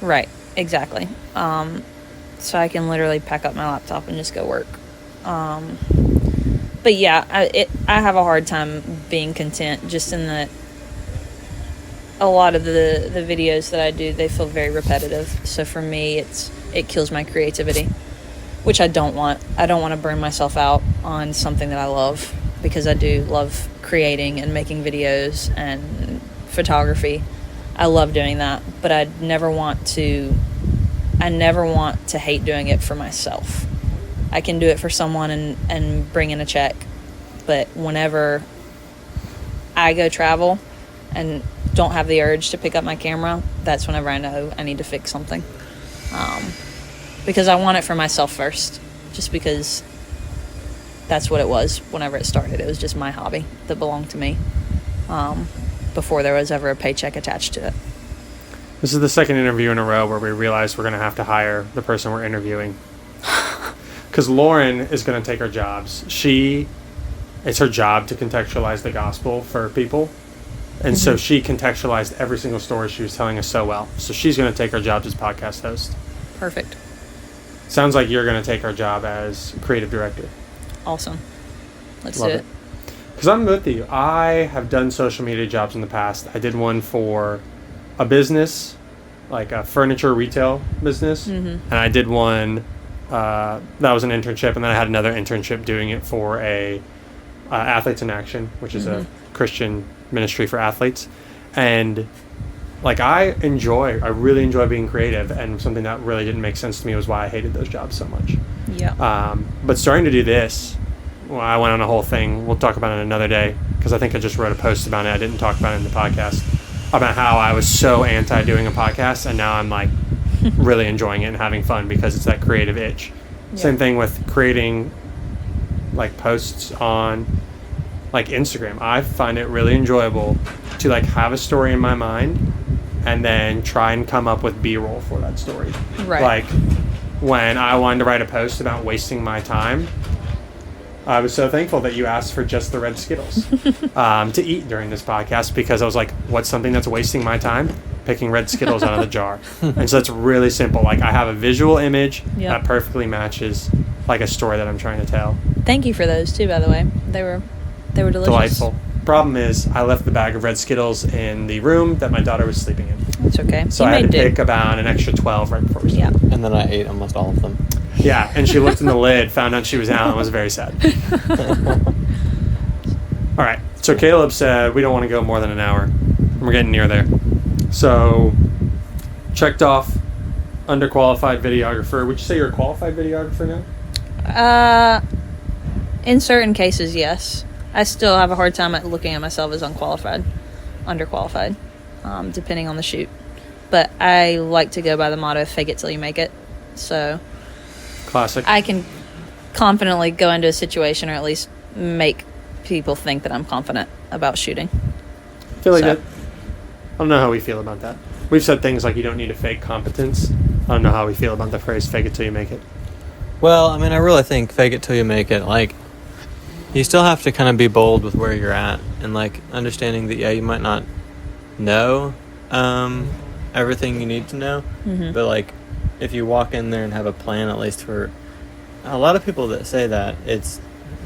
Right. Exactly. So I can literally pack up my laptop and just go work. But yeah, I have a hard time being content, just in that a lot of the videos that I do, they feel very repetitive. So for me, it kills my creativity, which I don't want. I don't want to burn myself out on something that I love, because I do love creating and making videos and photography. I love doing that, but I never want to hate doing it for myself. I can do it for someone and bring in a check, but whenever I go travel and don't have the urge to pick up my camera, that's whenever I know I need to fix something. Because I want it for myself first, just because that's what it was whenever it started. It was just my hobby that belonged to me, before there was ever a paycheck attached to it. This is the second interview in a row where we realized we're going to have to hire the person we're interviewing. Because Lauren is going to take our jobs. It's her job to contextualize the gospel for people. And so she contextualized every single story she was telling us so well. So she's going to take our jobs as podcast host. Perfect. Sounds like you're going to take our job as creative director. Awesome. Let's Love do it. Because I'm with you. I have done social media jobs in the past. I did one for a business, like a furniture retail business. And I did one, that was an internship. And then I had another internship doing it for a Athletes in Action, which is a Christian ministry for athletes. And like I really enjoy being creative, and something that really didn't make sense to me was why I hated those jobs so much. Yeah. But starting to do this, well, I went on a whole thing. We'll talk about it another day, because I think I just wrote a post about it. I didn't talk about it in the podcast, about how I was so anti doing a podcast, and now I'm like really enjoying it and having fun because it's that creative itch. Yeah. Same thing with creating like posts on like Instagram. I find it really enjoyable to like have a story in my mind and then try and come up with B-roll for that story. Right. Like when I wanted to write a post about wasting my time, I was so thankful that you asked for just the red Skittles to eat during this podcast, because I was like, what's something that's wasting my time? Picking red Skittles out of the jar. And so it's really simple. Like I have a visual image that perfectly matches like a story that I'm trying to tell. Thank you for those too, by the way. They were delicious. Delightful. Problem is, I left the bag of red Skittles in the room that my daughter was sleeping in. That's okay. So I had to pick about an extra 12 right before we started. And then I ate almost all of them. Yeah, and she looked in the lid, found out she was out, and was very sad. All right, so Caleb said we don't want to go more than an hour. We're getting near there. So, checked off underqualified videographer. Would you say you're a qualified videographer now? In certain cases, yes. I still have a hard time at looking at myself as unqualified, underqualified, depending on the shoot. But I like to go by the motto, fake it till you make it. So classic. I can confidently go into a situation, or at least make people think that I'm confident about shooting. I feel like that. I don't know how we feel about that. We've said things like you don't need to fake competence. I don't know how we feel about the phrase fake it till you make it. Well, I mean, I really think fake it till you make it. Like, you still have to kind of be bold with where you're at, and like understanding that, yeah, you might not know everything you need to know, but like if you walk in there and have a plan, at least for a lot of people that say that,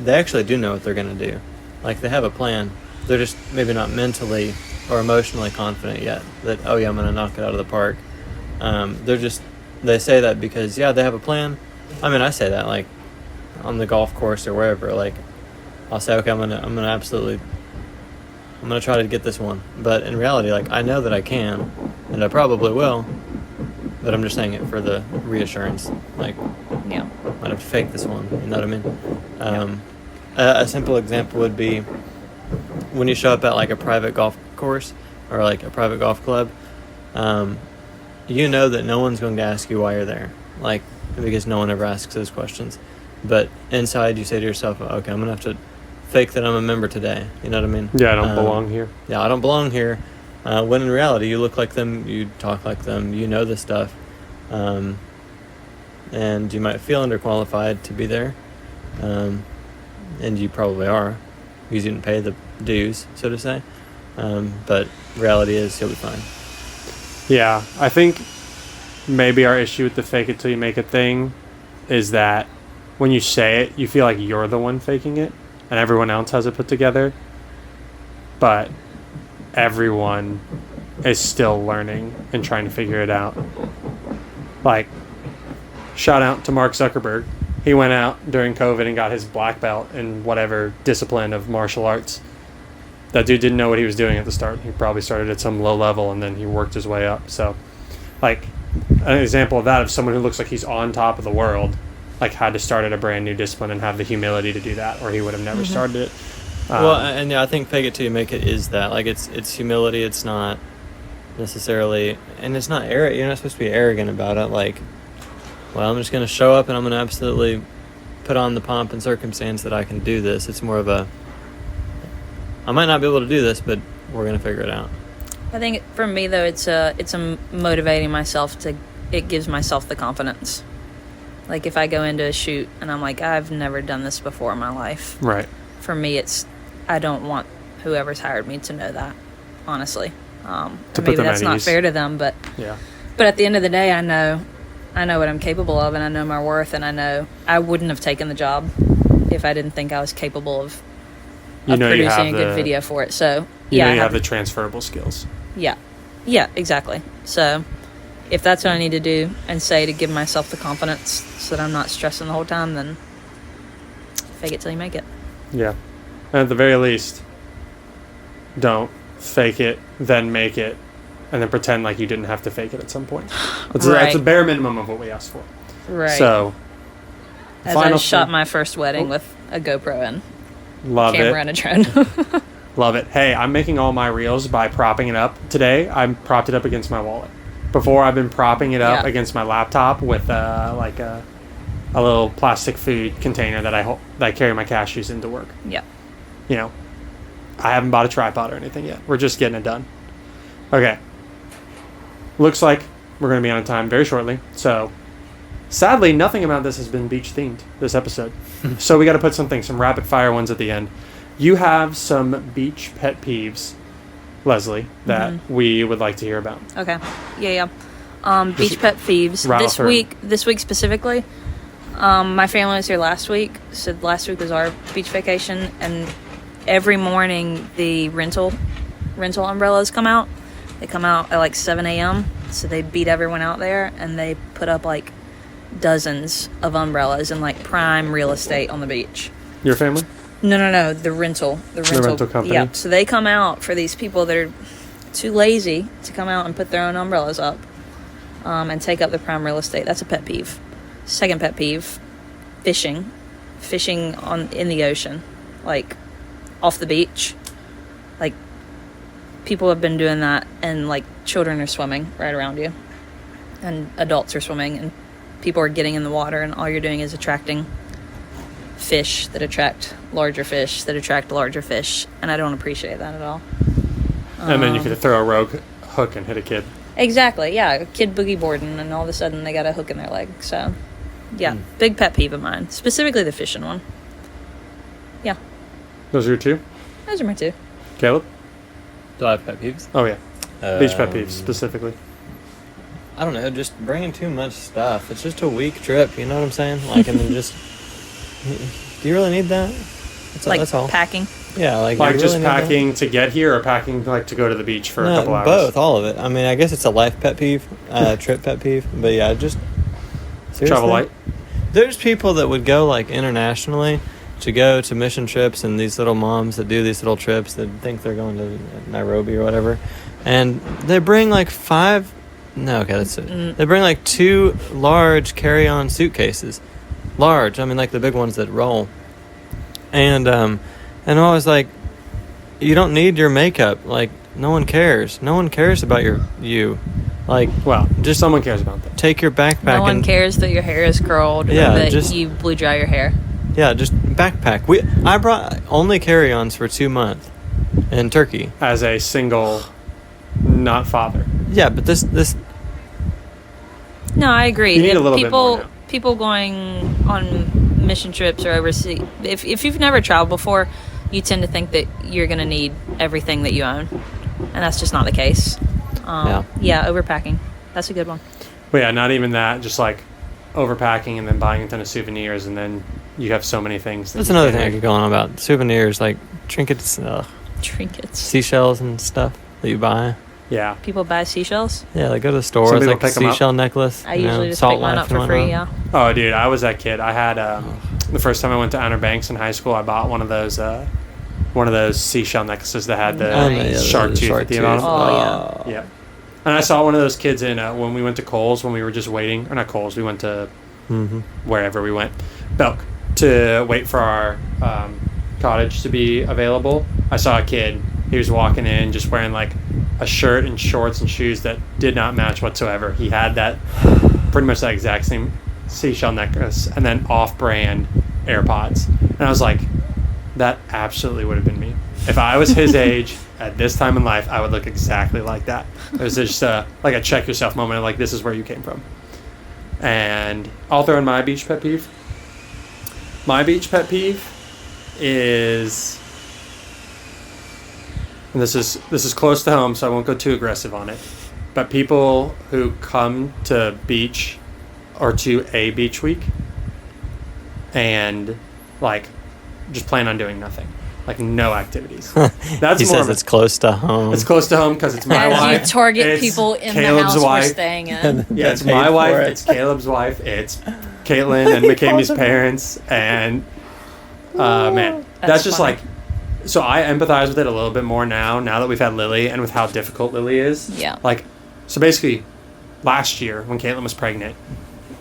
they actually do know what they're going to do. Like, they have a plan. They're just maybe not mentally or emotionally confident yet that, oh yeah, I'm going to knock it out of the park. They say that because, yeah, they have a plan. I mean, I say that like on the golf course or wherever. Like, I'll say, okay, I'm gonna try to get this one. But in reality, like, I know that I can, and I probably will. But I'm just saying it for the reassurance. Like, Yeah. I might have to fake this one. You know what I mean? A simple example would be when you show up at like a private golf course or like a private golf club. You know that no one's going to ask you why you're there. Like, because no one ever asks those questions. But inside you say to yourself, okay, I'm going to have to fake that I'm a member today. You know what I mean? Yeah, I don't belong here. Yeah, I don't belong here. When in reality, you look like them, you talk like them, you know this stuff. And you might feel underqualified to be there. And you probably are, because you didn't pay the dues, so to say. But reality is you'll be fine. Yeah, I think maybe our issue with the fake it till you make it thing is that when you say it, you feel like you're the one faking it and everyone else has it put together. But everyone is still learning and trying to figure it out. Like, shout out to Mark Zuckerberg. He went out during COVID and got his black belt in whatever discipline of martial arts. That dude didn't know what he was doing at the start. He probably started at some low level and then he worked his way up. So, like, an example of that, of someone who looks like he's on top of the world, like, had to start at a brand new discipline and have the humility to do that, or he would have never started it. Well, and yeah, I think fake it till you make it is that. Like, it's humility. It's not necessarily, and it's not arrogant. You're not supposed to be arrogant about it. Like, well, I'm just going to show up and I'm going to absolutely put on the pomp and circumstance that I can do this. It's more of a, I might not be able to do this, but we're going to figure it out. I think for me, though, it's a motivating myself to, it gives myself the confidence. Like, if I go into a shoot and I'm like, I've never done this before in my life. Right. For me, I don't want whoever's hired me to know that. honestly. And put maybe them that's at not ease. fair to them, but Yeah. at the end of the day, I know what I'm capable of, and I know my worth, and I know I wouldn't have taken the job if I didn't think I was capable of producing a good video for it. So You yeah, know I you have have the transferable skills. yeah, exactly. So if that's what I need to do and say to give myself the confidence so that I'm not stressing the whole time, then fake it till you make it. Yeah. And at the very least, don't fake it, then make it, and then pretend like you didn't have to fake it at some point. That's Right. the bare minimum of what we asked for. Right. So, as I shot my first wedding with a GoPro and camera and a drone. Love it. Hey, I'm making all my reels by propping it up. Today, I propped it up against my wallet. Before, I've been propping it up against my laptop with like a little plastic food container that I carry my cashews into work. Yeah. You know, I haven't bought a tripod or anything yet. We're just getting it done. Okay. Looks like we're going to be on time very shortly. So, sadly, nothing about this has been beach themed this episode. So we got to put some rapid fire ones at the end. You have some beach pet peeves, Leslie, that we would like to hear about. Okay. Yeah. Beach pet peeves. This week specifically, my family was here last week. So last week was our beach vacation, and every morning the rental umbrellas come out. They come out at like 7 a.m. So they beat everyone out there, and they put up like dozens of umbrellas in like prime real estate on the beach. Your family? No. The rental company. Yeah. So they come out for these people that are too lazy to come out and put their own umbrellas up, and take up the prime real estate. That's a pet peeve. Second pet peeve: fishing in the ocean, like off the beach. Like people have been doing that, and like children are swimming right around you, and adults are swimming, and people are getting in the water, and all you're doing is attracting fish that attract larger fish that attract larger fish, and I don't appreciate that at all. And then you could throw a rogue hook and hit a kid. Exactly, yeah. A kid boogie boarding, and all of a sudden they got a hook in their leg. So, yeah, big pet peeve of mine. Specifically the fishing one. Yeah. Those are your two? Those are my two. Caleb? Do I have pet peeves? Oh, yeah. Beach pet peeves, specifically. I don't know, just bringing too much stuff. It's just a week trip, you know what I'm saying? Like, and then just... Do you really need that? That's all. Packing? Yeah, like Like you just really need packing to get here, or packing like to go to the beach for a couple hours? Both, all of it. I mean, I guess it's a life pet peeve, trip pet peeve. But yeah, just... Seriously? Travel light? There's people that would go like internationally to go to mission trips, and these little moms that do these little trips that think they're going to Nairobi or whatever, and they bring like they bring like 2 large carry-on suitcases. Large, I mean like the big ones that roll. And I was like, you don't need your makeup. Like, no one cares. No one cares about you. Like, well, just someone cares about that. Take your backpack. No one cares that your hair is curled, or that you blew dry your hair. Yeah, just backpack. I brought only carry-ons for 2 months in Turkey. As a single, not father. Yeah, but this. No, I agree. You need a little bit more now. People going on mission trips or overseas, if you've never traveled before, you tend to think that you're going to need everything that you own, and that's just not the case. Yeah, overpacking. That's a good one. But yeah, not even that. Just like overpacking and then buying a ton of souvenirs, and then you have so many things. That's another thing I could go on about. Souvenirs, like trinkets, seashells and stuff that you buy. Yeah. People buy seashells? Yeah, they go to the store. Some It's people like a pick 'em up. seashell necklace. I usually just pick mine up for free, yeah. Oh, dude, I was that kid. I had the first time I went to Outer Banks in high school, I bought one of those seashell necklaces that had the shark tooth at the bottom. Oh, yeah. Yeah. And I saw one of those kids in when we went to Kohl's, when we were just waiting, or not Kohl's, we went to wherever we went, Belk, to wait for our cottage to be available. I saw a kid. He was walking in just wearing like a shirt and shorts and shoes that did not match whatsoever. He had that pretty much that exact same seashell necklace and then off-brand AirPods. And I was like, that absolutely would have been me. If I was his age at this time in life, I would look exactly like that. It was just like a check yourself moment of like, this is where you came from. And I'll throw in my beach pet peeve. My beach pet peeve is and this is close to home, so I won't go too aggressive on it. But people who come to beach or to a beach week and like just plan on doing nothing, like no activities. That's He more says of it's close to home. it's close to home because it's my As wife. you target it's people in Caleb's the house wife. we're staying in. Yeah, it's Paid my for wife. it. It's Caleb's wife. It's Caitlin and McKamey's parents. And man, that's just funny. like. So I empathize with it a little bit more now that we've had Lily and with how difficult Lily is. Yeah. Like, so basically, last year when Caitlin was pregnant,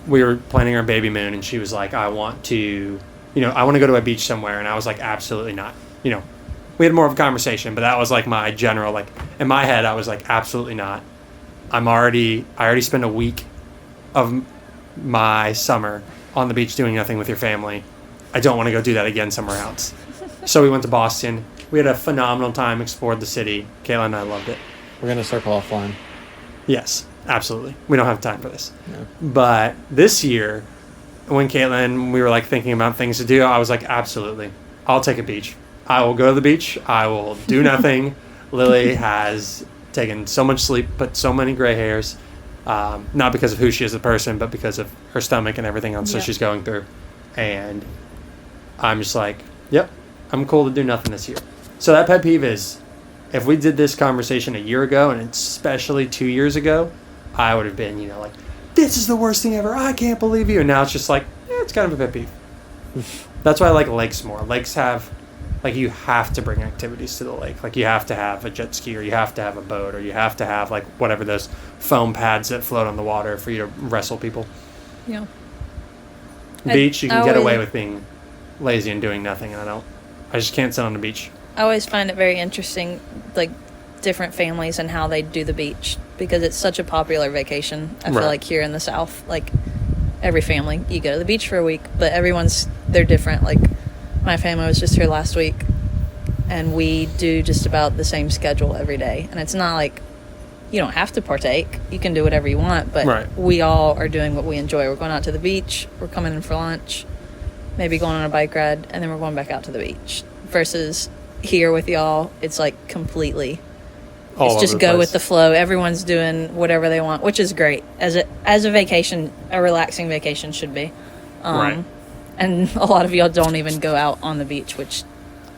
we were planning our baby moon, and she was like, "I want to, I want to go to a beach somewhere," and I was like, "Absolutely not." We had more of a conversation, but that was like my general, like, in my head, I was like, "Absolutely not." I already spent a week of my summer on the beach doing nothing with your family. I don't want to go do that again somewhere else. So we went to Boston. We had a phenomenal time, explored the city. Kayla and I loved it. We're going to circle offline. Yes, absolutely. We don't have time for this. No. But this year, when Caitlin, we were like thinking about things to do, I was like, absolutely. I'll take a beach. I will go to the beach. I will do nothing. Lily has taken so much sleep, put so many gray hairs, not because of who she is as a person, but because of her stomach and everything else that she's going through. And I'm just like, yep, I'm cool to do nothing this year. So that pet peeve is, if we did this conversation a year ago, and especially 2 years ago, I would have been, like, this is the worst thing ever. I can't believe you. And now it's just like, it's kind of a pet peeve. That's why I like lakes more. Lakes have, like, you have to bring activities to the lake. Like, you have to have a jet ski, or you have to have a boat, or you have to have, like, whatever those foam pads that float on the water for you to wrestle people. Yeah. Beach, you can get away always- with being lazy and doing nothing, and I just can't sit on the beach. I always find it very interesting, like, different families and how they do the beach, because it's such a popular vacation. I feel Right. like here in the South, like, every family, you go to the beach for a week, but they're different. Like, my family was just here last week, and we do just about the same schedule every day. And it's not like you don't have to partake. You can do whatever you want, but we all are doing what we enjoy. We're going out to the beach, we're coming in for lunch, maybe going on a bike ride, and then we're going back out to the beach. Versus here with y'all, it's like completely All it's just over the go place. with the flow. Everyone's doing whatever they want, which is great. As a vacation, a relaxing vacation should be. Right. And a lot of y'all don't even go out on the beach, which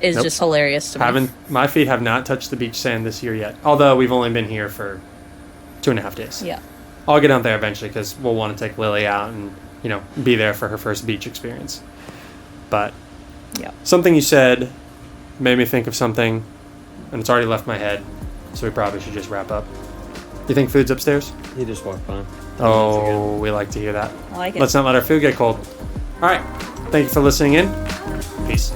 is Nope. just hilarious to me. My feet have not touched the beach sand this year yet. Although we've only been here for 2.5 days. Yeah. I'll get out there eventually because we'll want to take Lily out and be there for her first beach experience. But Yeah. something you said made me think of something, and it's already left my head. So we probably should just wrap up. You think food's upstairs? He just walked by. Oh, we like to hear that. I like it. Let's not let our food get cold. All right. Thank you for listening in. Peace.